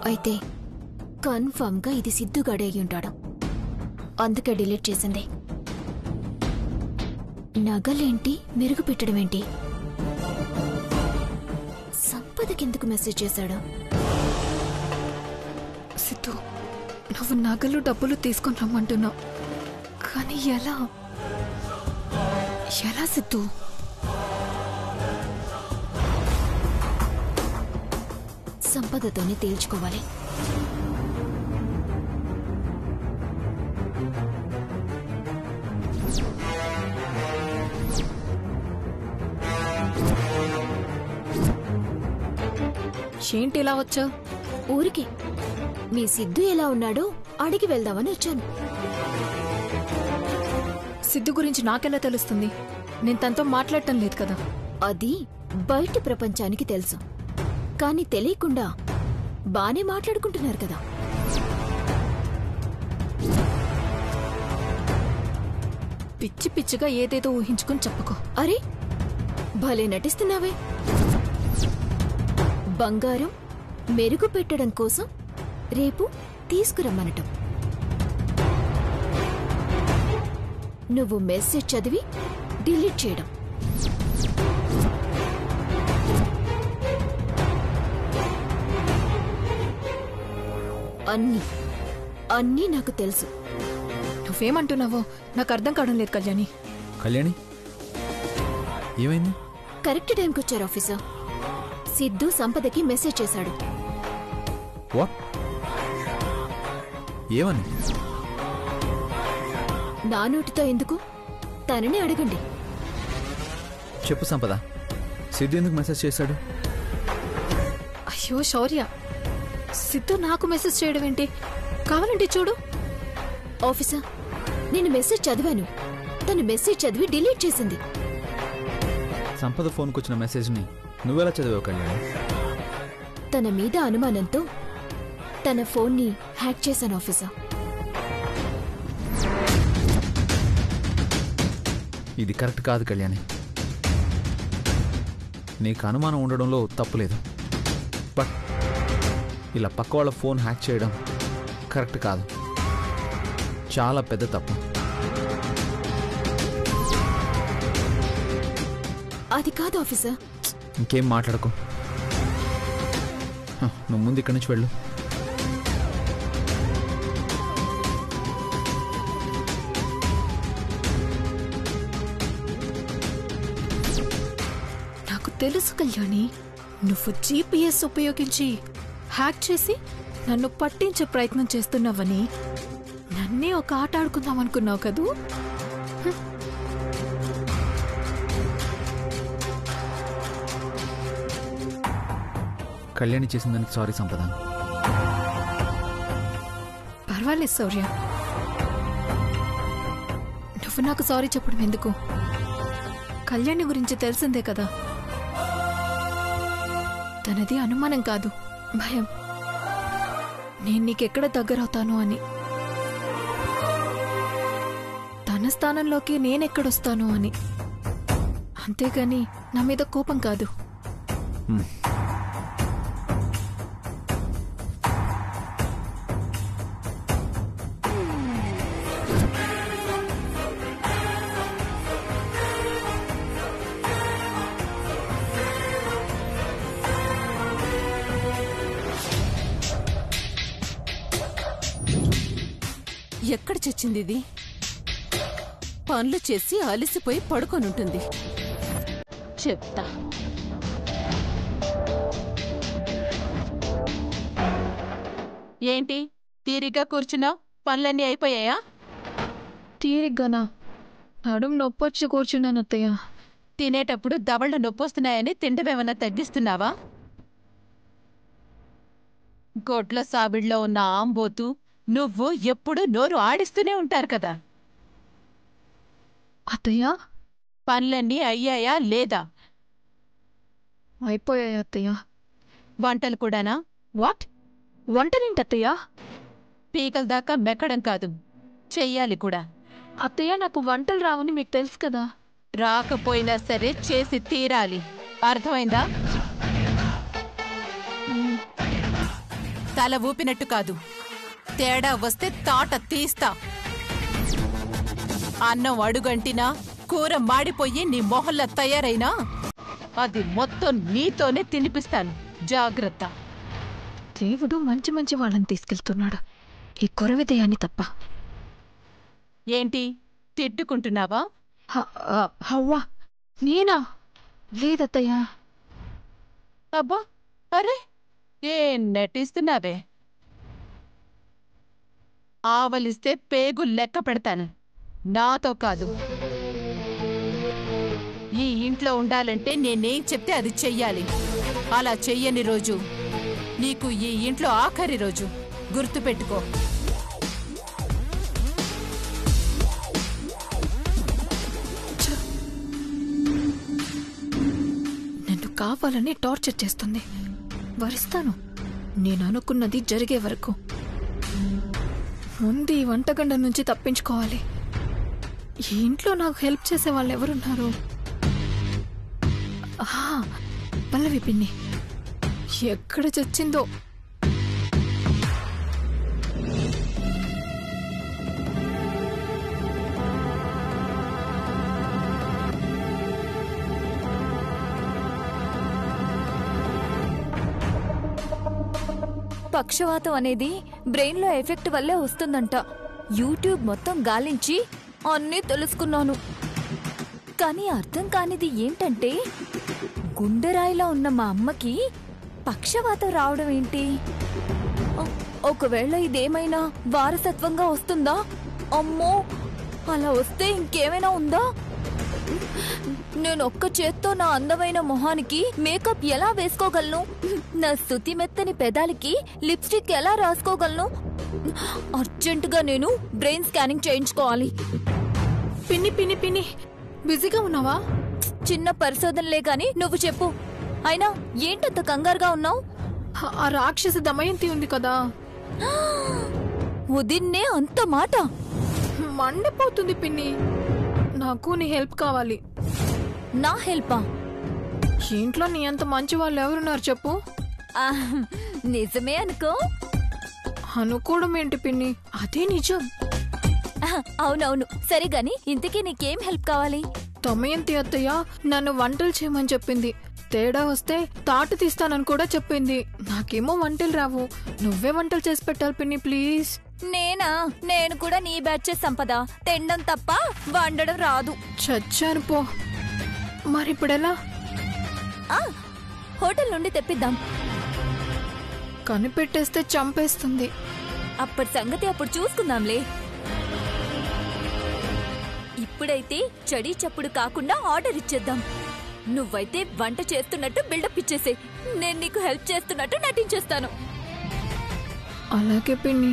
అయితే కన్ఫర్మ్గా ఇది సిద్ధుగాడే అయి ఉంటాడు. అందుకే డిలీట్ చేసింది. నగలేంటి, మెరుగు పెట్టడమేంటి? సంపదకెందుకు మెసేజ్ చేశాడు? సిద్ధు, నువ్వు నగలు డబ్బులు తీసుకొని రమ్మంటున్నావు, కానీ ఎలా ఎలా సిద్ధు? సంపదతోనే తేల్చుకోవాలి. ఏంటి ఇలా వచ్చావు? ఊరికి మీ సిద్ధు ఎలా ఉన్నాడో అడిగి వెళ్దామని వచ్చాను. సిద్ధు గురించి నాకెలా తెలుస్తుంది? నేను తనతో మాట్లాడటం లేదు కదా. అది బయట ప్రపంచానికి తెలుసు, కానీ తెలియకుండా బానే మాట్లాడుకుంటున్నారు కదా. పిచ్చి పిచ్చిగా ఏదేదో ఊహించుకుని చెప్పుకో. అరే, భలే నటిస్తున్నావే. బంగారం మెరుగు పెట్టడం కోసం రేపు తీసుకురమ్మనటం. నువ్వు మెసేజ్ చదివి డిలీట్ చేయడం. అన్నీ నాకు తెలుసు. నువ్వేమంటున్నావో నాకు అర్థం కావడం లేదు కళ్యాణి. కళ్యాణి, ఏమైంది? కరెక్ట్ టైంకి వచ్చారు ఆఫీసర్. సిద్ధు సంపదకి మెసేజ్ చేశాడు. వాట్? ఏమని? నా నోటితో ఎందుకు, తనని అడగండి. చెప్పు సంపద, సిద్ధు ఎందుకు మెసేజ్ చేశాడు? అయ్యో శౌర్య, సిద్ధు నాకు మెసేజ్ చేయడం ఏంటి? కావాలంటే చూడు. ఆఫీసర్, నేను మెసేజ్ చదివాను. తను మెసేజ్ చదివి డిలీట్ చేసింది. సంపద ఫోన్కి వచ్చిన మెసేజ్ని నువ్వెలా చదివావు కళ్యాణి? తన మీద అనుమానంతో తన ఫోన్ని హ్యాక్ చేశాను ఆఫీసర్. ఇది కరెక్ట్ కాదు కళ్యాణి. నీకు అనుమానం ఉండడంలో తప్పులేదు, బట్ ఇలా పక్క వాళ్ళ ఫోన్ హ్యాక్ చేయడం కరెక్ట్ కాదు. చాలా పెద్ద తప్పు. అది కాదు ఆఫీసర్. ఇంకేం మాట్లాడకు. నువ్వు ముందు ఇక్కడి నుంచి వెళ్ళు. నాకు తెలుసు కళ్యాణి, నువ్వు GPS ఉపయోగించి హ్యాక్ చేసి నన్ను పట్టించే ప్రయత్నం చేస్తున్నావని. నన్నే ఒక ఆట ఆడుకుందాం అనుకున్నావు కదూ? కళ్యాణి చేసిందానికి సారీ సంపద. పర్వాలేదు శౌర్య, నువ్వు నాకు సారీ చెప్పడం ఎందుకు? కళ్యాణి గురించి తెలిసిందే కదా. తనది అనుమానం కాదు, భయం. నేను నీకెక్కడ దగ్గరవుతాను అని. తన స్థానంలోకి నేనెక్కడొస్తాను అని. అంతేగాని నా మీద కోపం కాదు. ఎక్కడ చచ్చింది ఇది? పనులు చేసి అలసిపోయి పడుకొనుంటుంది. చెప్తా. ఏంటి తీరిగ్గా కూర్చున్నావు? పనులన్నీ అయిపోయాయా? తీరిగ్గానా? నడుం నొప్పొచ్చి కూర్చున్నాను అత్తయ్య. తినేటప్పుడు దవళ్ళు నొప్పొస్తున్నాయని తిండమేమన్నా తగ్గిస్తున్నావా? గొడ్ల సాబిడ్లో ఉన్న ఆంబోతు నువ్వు ఎప్పుడు నోరు ఆడిస్తూనే ఉంటారు కదా. అత్తయ్య, పనులన్నీ అయ్యాయా లేదా? అయిపోయాయి అత్తయ్య. వంటలు కూడానా? వాట్? వంటలేంటి అత్తయ్య? పీకల దాకా మెక్కడం కాదు, చెయ్యాలి కూడా. అత్తయ్య, నాకు వంటలు రావని మీకు తెలుసు కదా. రాకపోయినా సరే చేసి తీరాలి, అర్థమైందా? తల ఊపినట్టు కాదు, తేడా వస్తే తాట తీస్తా. అన్నం అడుగంటినా కూర మాడిపోయి నీ మొహల్లా తయారైనా అది మొత్తం నీతోనే తినిపిస్తాను. జాగ్రత్త. దేవుడు మంచి మంచి వాళ్ళని తీసుకెళ్తున్నాడు, ఈ కొరవిదయాన్ని తప్ప. ఏంటి తిట్టుకుంటున్నావా? హవ్వా, నేనా? లేదత్తయ్యా. అబ్బా, అరే ఏం నటిస్తున్నావే? ఆవలిస్తే పేగు లెక్క పెడతాను, నాతో కాదు. ఈ ఇంట్లో ఉండాలంటే నేనేం చెప్తే అది చెయ్యాలి. అలా చెయ్యని రోజు నీకు ఈ ఇంట్లో ఆఖరి రోజు, గుర్తుపెట్టుకో. నన్ను కావాలని టార్చర్ చేస్తుంది. భరిస్తాను, నేను అనుకున్నది జరిగే వరకు. ముందు ఈ వంటగండ నుంచి తప్పించుకోవాలి. ఈ ఇంట్లో నాకు హెల్ప్ చేసే వాళ్ళు ఎవరున్నారు? పల్లవి పిన్ని ఎక్కడ చచ్చిందో. పక్షవాతం అనేది బ్రెయిన్ లో ఎఫెక్ట్ వల్లే వస్తుందంట. యూట్యూబ్ మొత్తం గాలించి అన్నీ తెలుసుకున్నాను. కానీ అర్థం కానిది ఏంటంటే, గుండెరాయిలా ఉన్న మా అమ్మకి పక్షవాతం రావడం ఏంటి? ఒకవేళ ఇదేమైనా వారసత్వంగా వస్తుందా? అమ్మో, అలా వస్తే ఇంకేమైనా ఉందా? నేను ఒక్క చేత్తో నా అందమైన మొహానికి మేకప్ ఎలా వేసుకోగలను? నా స్తుతి మెత్తని పెదాలకి లిప్స్టిక్ ఎలా రాసుకోగలను? అర్జెంటుగా నేను బ్రెయిన్ స్కానింగ్ చేయించుకోవాలి. పిన్ని పిన్ని పిన్ని బిజీగా ఉన్నావా? చిన్న పరిశోధనలే గాని నువ్వు చెప్పు. అయినా ఏంటంత కంగారుగా ఉన్నావు? ఆ రాక్షసి దమయంతి ఉంది కదా, ఉదిన్నే అంత మాట. మండిపోతుంది పిన్ని. నాకు నీ హెల్ప్ కావాలి. నా హెల్పా? ఇంట్లో నీ అంత మంచి వాళ్ళు ఎవరున్నారు చెప్పు? నిజమే అనుకో. అనుకోవడం ఏంటి పిన్ని, అదే నిజం. అవునవును, సరే గాని ఇంతకీ నీకేం హెల్ప్ కావాలి? దమయంతి అత్తయ్య నన్ను వంటలు చేయమని చెప్పింది. తేడా వస్తే తాట తీస్తానని కూడా చెప్పింది. నాకేమో వంటలు రావు, నువ్వే వంటలు చేసి పెట్టాలి పిన్ని ప్లీజ్. నేనా? నేను కూడా నీ బ్యాచ్ సంపద. తినడం తప్ప వండడం రాదు. చచ్చాను పో. మరిప్పుడెలా? హోటల్ నుండి తెప్పిద్దాం. కనిపెట్టేస్తే చంపేస్తుంది. అప్పటి సంగతి అప్పుడు చూసుకుందాంలే. ఇప్పుడైతే చడి చప్పుడు కాకుండా ఆర్డర్ ఇచ్చేద్దాం. నువ్వైతే వంట చేస్తున్నట్టు బిల్డప్ ఇచ్చేసే, నేను నీకు హెల్ప్ చేస్తున్నట్టు నటించేస్తాను. అలాగే పిన్ని.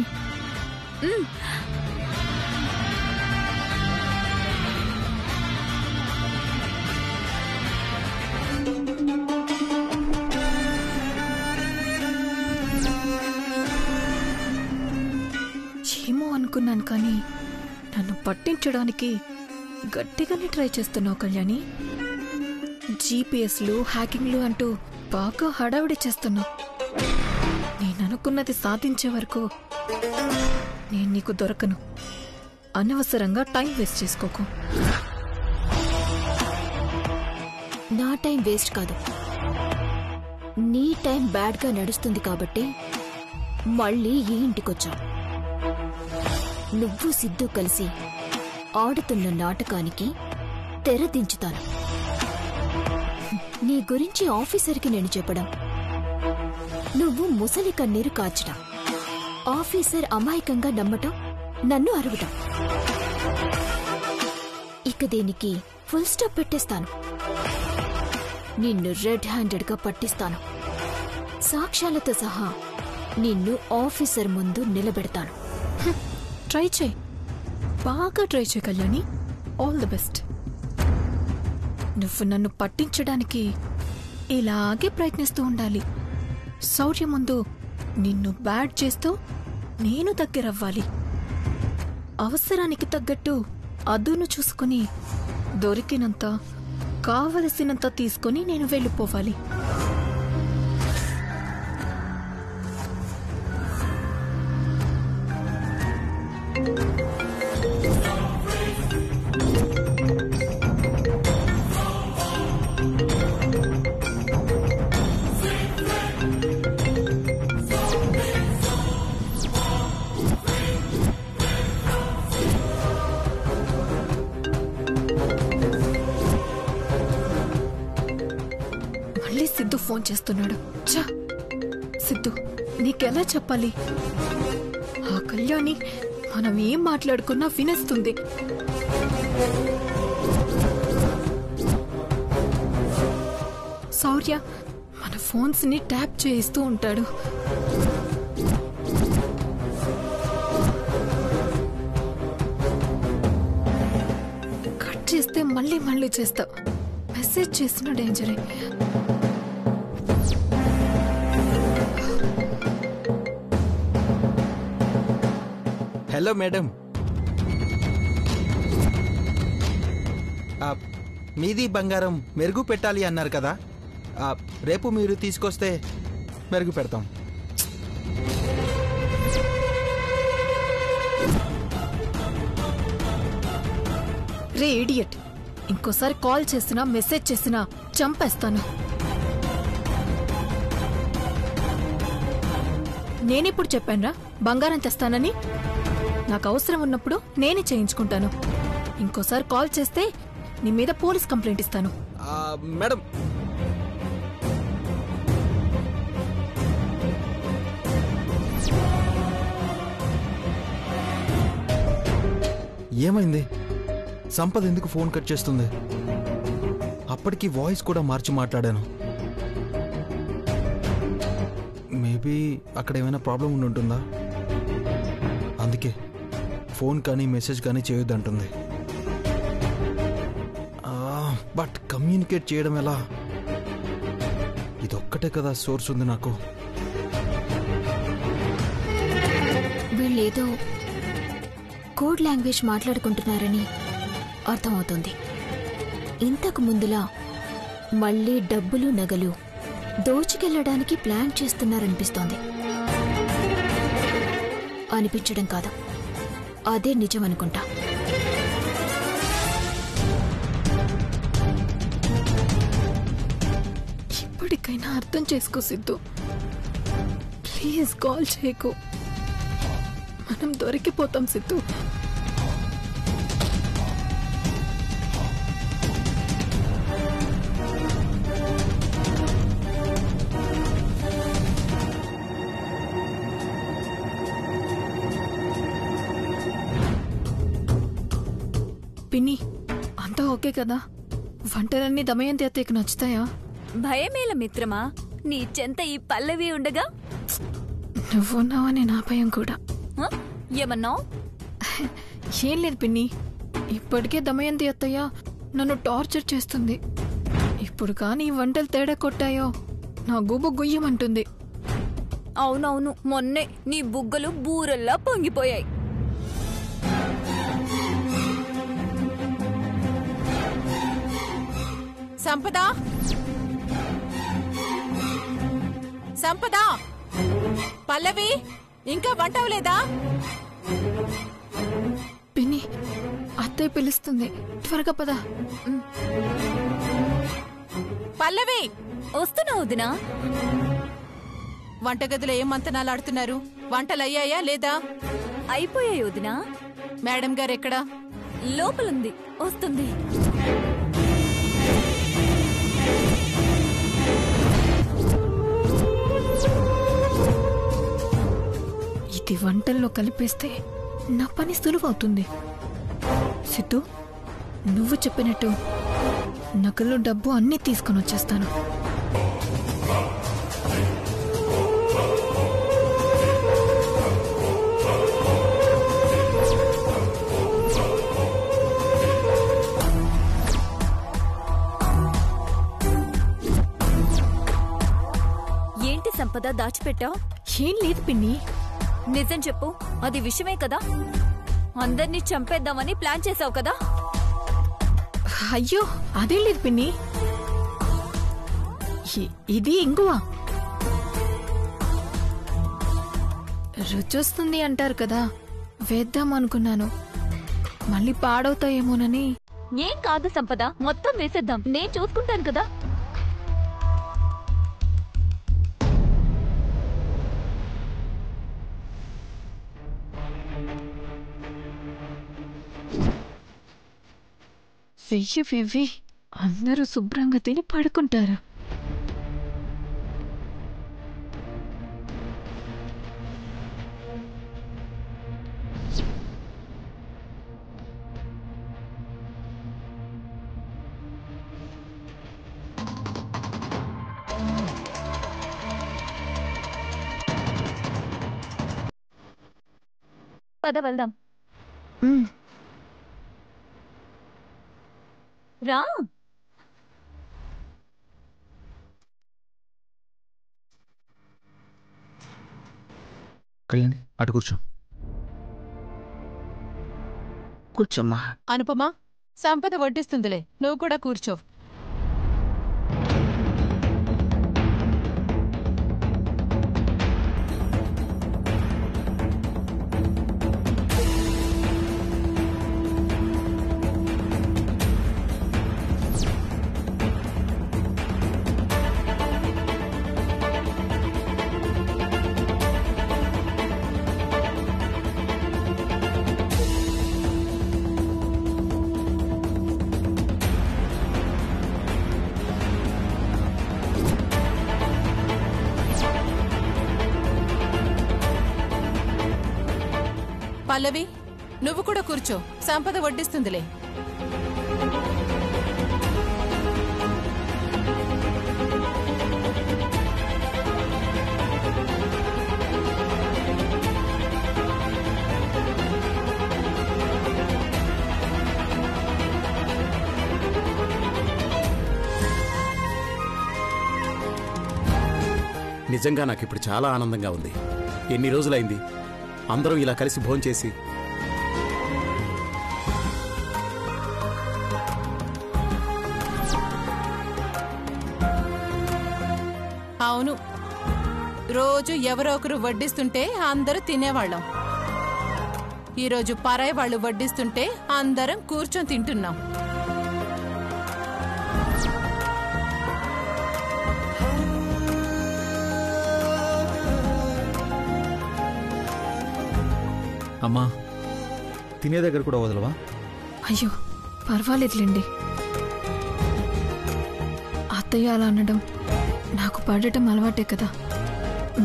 ఏమో అనుకున్నాను కానీ నన్ను పట్టించడానికి గట్టిగానే ట్రై చేస్తున్నావు కళ్యాణి. జీపీఎస్లు హ్యాకింగ్లు అంటూ బాగా హడావిడి చేస్తున్నావు. నేను అనుకున్నది సాధించే వరకు నేను నీకు దొరకను. అనవసరంగా టైం వేస్ట్ చేసుకోకు. నా టైం వేస్ట్ కాదు, నీ టైం బ్యాడ్గా నడుస్తుంది కాబట్టి మళ్ళీ ఈ ఇంటికొచ్చావు. నువ్వు సిద్ధు కలిసి ఆడుతున్న నాటకానికి తెరదించుతాను. నీ గురించి ఆఫీసర్కి నేను చెప్పడం, నువ్వు ముసలి కన్నీరు కార్చడం, ఆఫీసర్ అమాయకంగా నమ్మటం, నన్ను అరవటం. ఇక దీనికి ఫుల్ స్టాప్ పెట్టేస్తాను. నిన్ను రెడ్ హ్యాండెడ్గా పట్టిస్తాను. సాక్ష్యాలతో సహా నిన్ను ఆఫీసర్ ముందు నిలబెడతాను. ట్రై చేయి, బాగా ట్రై చేయి కళ్యాణి. All the best. నువ్వు నన్ను పట్టించడానికి ఇలాగే ప్రయత్నిస్తూ ఉండాలి. శౌర్య ముందు నిన్ను బ్యాడ్ చేస్తూ నేను దగ్గరవ్వాలి. అవసరానికి తగ్గట్టు అదును చూసుకుని దొరికినంత కావలసినంత తీసుకుని నేను వెళ్ళిపోవాలి. ఫోన్ చేస్తున్నాడు. ఛ! సిద్ధు, నీకెలా చెప్పాలి? ఆ కళ్యాణి మనం ఏం మాట్లాడుకున్నా వినేస్తుంది. శౌర్య మన ఫోన్స్ ని ట్యాప్ చేయిస్తూ ఉంటాడు. కట్ చేస్తే మళ్ళీ మళ్ళీ చేస్తా. మెసేజ్ చేసిన డేంజరే. హలో మేడం, మీది బంగారం మెరుగు పెట్టాలి అన్నారు కదా, రేపు మీరు తీసుకొస్తే మెరుగు పెడతాం. రే ఇడియట్, ఇంకోసారి కాల్ చేసినా మెసేజ్ చేసినా చంపేస్తాను. నేనిప్పుడు చెప్పానురా బంగారం తెస్తానని. నాకు అవసరం ఉన్నప్పుడు నేనే చేయించుకుంటాను. ఇంకోసారి కాల్ చేస్తే నీ మీద పోలీస్ కంప్లైంట్ ఇస్తాను. మేడం, ఏమైంది? సంపద ఎందుకు ఫోన్ కట్ చేస్తుంది? అప్పటికి వాయిస్ కూడా మార్చి మాట్లాడాను. మేబీ అక్కడ ఏమైనా ప్రాబ్లం ఉండి ఉంటుందా? అందుకే ఫోన్ కానీ మెసేజ్ కానీ చేయొద్దంటుంది. బట్ కమ్యూనికేట్ చేయడం ఎలా? ఇదొక్కటే కదా సోర్స్ ఉంది నాకు. వీళ్ళేదో కోడ్ లాంగ్వేజ్ మాట్లాడుకుంటున్నారని అర్థమవుతుంది. ఇంతకు ముందులా మళ్ళీ డబ్బులు నగలు దోచుకెళ్లడానికి ప్లాన్ చేస్తున్నారనిపిస్తోంది. అనిపించడం కాదు, అదే నిజం అనుకుంటా. ఇప్పటికైనా అర్థం చేసుకో సిద్ధు. ప్లీజ్ కాల్ చేయకు. మనం దొరికిపోతాం సిద్ధు. పిన్ని, అంతా ఓకే కదా? వంటలన్నీ దమయంతి అత్తయ్యకు నచ్చుతాయా? భయమేల మిత్రమా, నీ చెంత ఈ పల్లవి ఉండగా. నువ్వున్నావని నా భయం కూడా. ఏమన్నావు? ఏం లేదు పిన్ని, ఇప్పటికే దమయంతి అత్తయ్య నన్ను టార్చర్ చేస్తుంది. ఇప్పుడు కానీ వంటలు తేడా కొట్టాయో నా గుబు గుయ్యమంటుంది. అవునవును, మొన్నే నీ బుగ్గలు బూరల్లా పొంగిపోయాయి. సంపద, సంపద, పల్లవి, ఇంకా వంట అవలేదా? పిన్ని, అత్తయ్య పిలుస్తుంది, త్వరగా పద. పల్లవి, వస్తున్నా వదినా. వంటగదిలో ఏం మంతనాలాడుతున్నారు? వంటలయ్యాయా లేదా? అయిపోయాయి వదినా. మేడం గారు ఎక్కడా? లోపలుంది, వస్తుంది. ఇది వంటల్లో కలిపేస్తే నా పని సులువవుతుంది. సిద్ధు, నువ్వు చెప్పినట్టు నగలు డబ్బు అన్నీ తీసుకొని వచ్చేస్తాను. ఏంటి సంపద దాచిపెట్టావు? ఏం లేదు పిన్ని. నిజం చెప్పు, అది విషయమే కదా? అందర్నీ చంపేద్దామని ప్లాన్ చేసావు కదా? అయ్యో, అదేం లేదు పిన్ని. ఇది ఇంగువ. రుచొస్తుంది అంటారు కదా, వేద్దాం అనుకున్నాను. మళ్ళీ పాడవుతాయేమోనని. ఏం కాదు సంపద, మొత్తం వేసేద్దాం, నేను చూసుకుంటాను కదా. వెయ్యి అందరూ శుభ్రంగా తిని పడుకుంటారు. పద వెళ్దాం. రా. కళ్యాణి అటు కూర్చో. కూర్చోమ్మా. అనుపమా, సంపద వడ్డిస్తుందిలే, నువ్వు కూడా కూర్చో. పల్లవి, నువ్వు కూడా కూర్చో, సంపద వడ్డిస్తుందిలే. నిజంగా నాకిప్పుడు చాలా ఆనందంగా ఉంది. ఎన్ని రోజులైంది అందరం ఇలా కలిసి భోంచేసి. అవును, రోజు ఎవరో ఒకరు వడ్డిస్తుంటే అందరూ తినేవాళ్ళం. ఈరోజు పరాయి వాళ్ళు వడ్డిస్తుంటే అందరం కూర్చొని తింటున్నాం. అమ్మా, తినే దగ్గర కూడా వదలవా? అయ్యో పర్వాలేదులేండి. అత్తయ్య అలా అనడం నాకు పడటం అలవాటే కదా,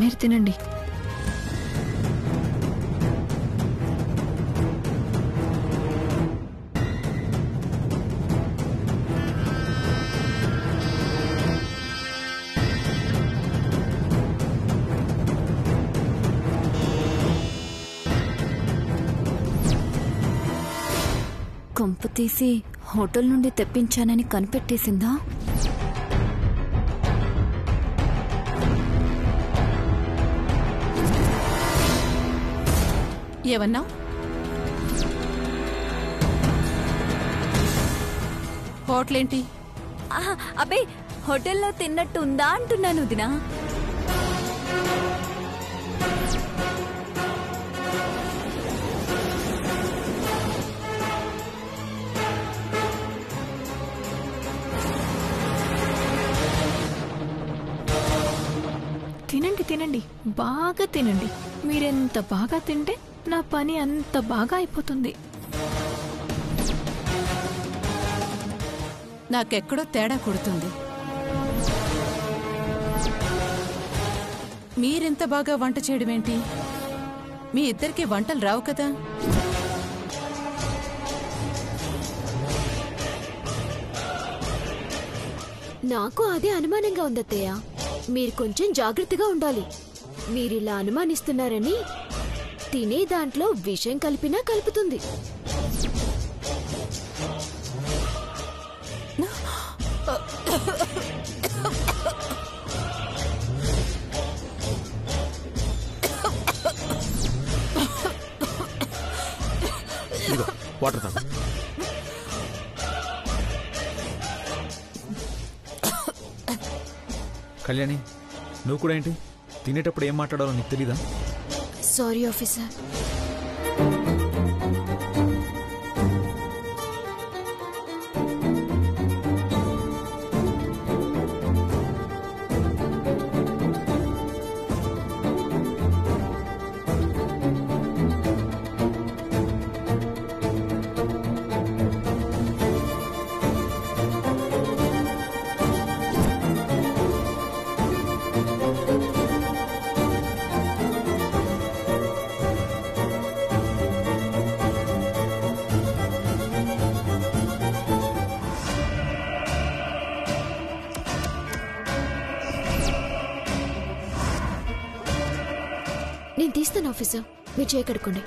మీరు తినండి. కొంపు తీసి హోటల్ నుండి తెప్పించానని కనిపెట్టేసిందా? ఏమన్నా? హోటలేంటి? అబ్బే, హోటల్లో తిన్నట్టు ఉందా అంటున్నాను వదినా. తినండి తినండి, బాగా తినండి. మీరెంత బాగా తింటే నా పని అంత బాగా అయిపోతుంది. నాకెక్కడో తేడా కొడుతుంది. మీరెంత బాగా వంట చేయడమేంటి? మీ ఇద్దరికి వంటలు రావు కదా? నాకు అదే అనుమానంగా ఉందత్తయ్య. మీరు కొంచెం జాగ్రత్తగా ఉండాలి. మీరిలా అనుమానిస్తున్నారని తినే దాంట్లో విషం కలిపినా కలుపుతుంది. వాటర్ తాగు. కళ్యాణి, నువ్వు కూడా ఏంటి? తినేటప్పుడు ఏం మాట్లాడాలో నీకు తెలీదా? Sorry officer. నేను తీస్తాను ఆఫీసర్, మీరు చేయకడుకోండి.